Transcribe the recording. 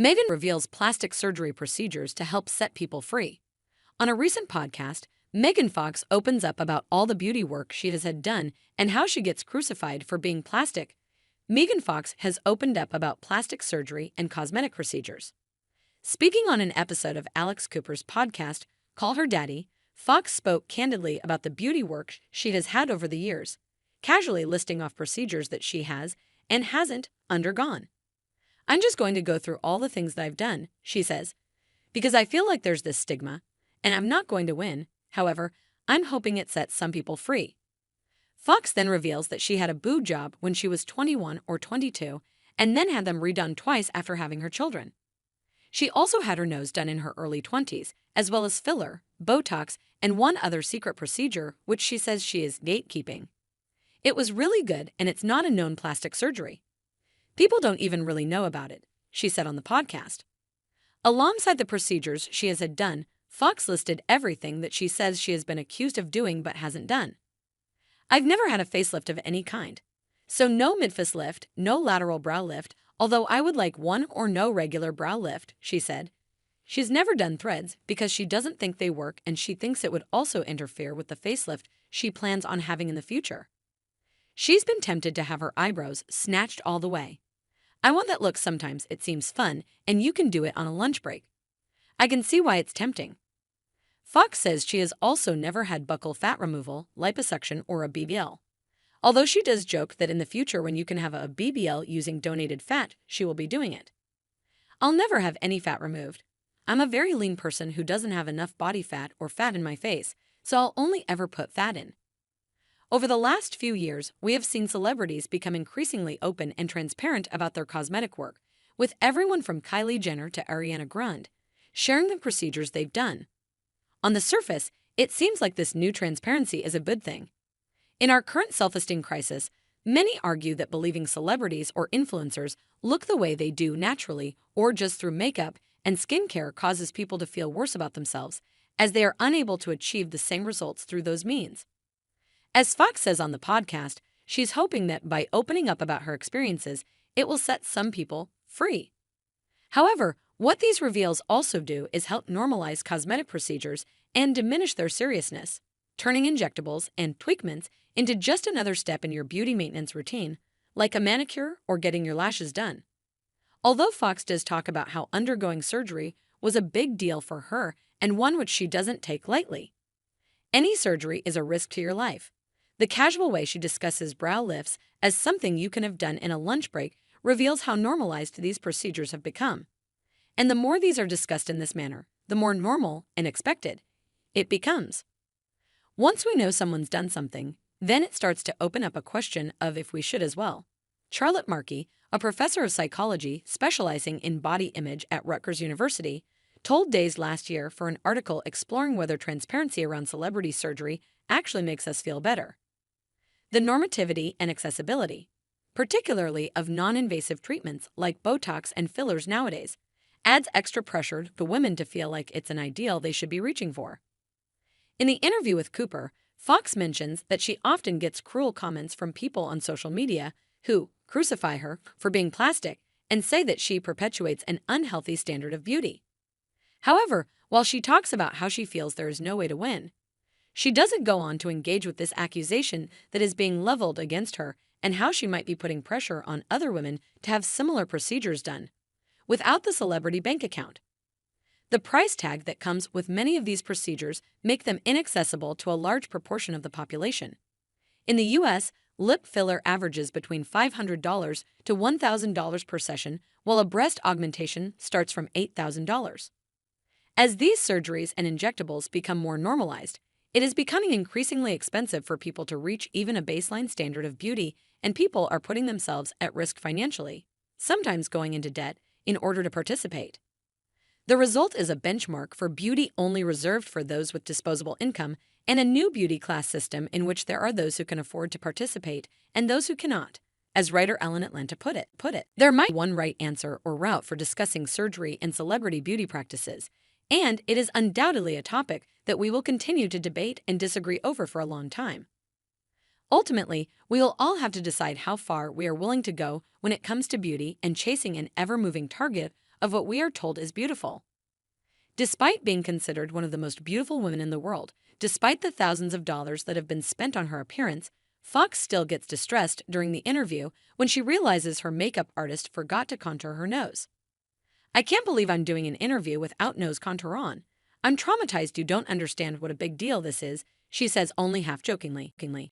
Megan reveals plastic surgery procedures to help set people free. On a recent podcast, Megan Fox opens up about all the beauty work she has had done and how she gets crucified for being plastic. Megan Fox has opened up about plastic surgery and cosmetic procedures. Speaking on an episode of Alex Cooper's podcast, Call Her Daddy, Fox spoke candidly about the beauty work she has had over the years, casually listing off procedures that she has and hasn't undergone. "I'm just going to go through all the things that I've done," she says, "because I feel like there's this stigma, and I'm not going to win. However, I'm hoping it sets some people free." Fox then reveals that she had a boob job when she was 21 or 22 and then had them redone twice after having her children. She also had her nose done in her early 20s, as well as filler, Botox, and one other secret procedure, which she says she is gatekeeping. "It was really good, and it's not a known plastic surgery. People don't even really know about it," she said on the podcast. Alongside the procedures she has had done, Fox listed everything that she says she has been accused of doing but hasn't done. "I've never had a facelift of any kind. So no mid-face lift, no lateral brow lift, although I would like one or no regular brow lift," she said. She's never done threads because she doesn't think they work and she thinks it would also interfere with the facelift she plans on having in the future. She's been tempted to have her eyebrows snatched all the way. "I want that look sometimes, it seems fun, and you can do it on a lunch break. I can see why it's tempting." Fox says she has also never had buccal fat removal, liposuction, or a BBL. Although she does joke that in the future when you can have a BBL using donated fat, she will be doing it. "I'll never have any fat removed. I'm a very lean person who doesn't have enough body fat or fat in my face, so I'll only ever put fat in." Over the last few years, we have seen celebrities become increasingly open and transparent about their cosmetic work, with everyone from Kylie Jenner to Ariana Grande sharing the procedures they've done. On the surface, it seems like this new transparency is a good thing. In our current self-esteem crisis, many argue that believing celebrities or influencers look the way they do naturally or just through makeup and skincare causes people to feel worse about themselves, as they are unable to achieve the same results through those means. As Fox says on the podcast, she's hoping that by opening up about her experiences, it will set some people free. However, what these reveals also do is help normalize cosmetic procedures and diminish their seriousness, turning injectables and tweakments into just another step in your beauty maintenance routine, like a manicure or getting your lashes done. Although Fox does talk about how undergoing surgery was a big deal for her and one which she doesn't take lightly. Any surgery is a risk to your life. The casual way she discusses brow lifts as something you can have done in a lunch break reveals how normalized these procedures have become. And the more these are discussed in this manner, the more normal and expected it becomes. Once we know someone's done something, then it starts to open up a question of if we should as well. Charlotte Markey, a professor of psychology specializing in body image at Rutgers University, told Days last year for an article exploring whether transparency around celebrity surgery actually makes us feel better. The normativity and accessibility, particularly of non-invasive treatments like Botox and fillers nowadays, adds extra pressure to women to feel like it's an ideal they should be reaching for. In the interview with Cooper, Fox mentions that she often gets cruel comments from people on social media who crucify her for being plastic and say that she perpetuates an unhealthy standard of beauty. However, while she talks about how she feels there is no way to win, she doesn't go on to engage with this accusation that is being leveled against her and how she might be putting pressure on other women to have similar procedures done, without the celebrity bank account. The price tag that comes with many of these procedures make them inaccessible to a large proportion of the population. In the U.S., lip filler averages between $500 to $1,000 per session, while a breast augmentation starts from $8,000. As these surgeries and injectables become more normalized, it is becoming increasingly expensive for people to reach even a baseline standard of beauty, and people are putting themselves at risk financially, sometimes going into debt, in order to participate. The result is a benchmark for beauty only reserved for those with disposable income and a new beauty class system in which there are those who can afford to participate and those who cannot, as writer Ellen Atlanta put it. There might be one right answer or route for discussing surgery and celebrity beauty practices, and it is undoubtedly a topic that we will continue to debate and disagree over for a long time. Ultimately, we will all have to decide how far we are willing to go when it comes to beauty and chasing an ever-moving target of what we are told is beautiful. Despite being considered one of the most beautiful women in the world, despite the thousands of dollars that have been spent on her appearance, Fox still gets distressed during the interview when she realizes her makeup artist forgot to contour her nose. "I can't believe I'm doing an interview without nose contour on. I'm traumatized you don't understand what a big deal this is," she says only half jokingly.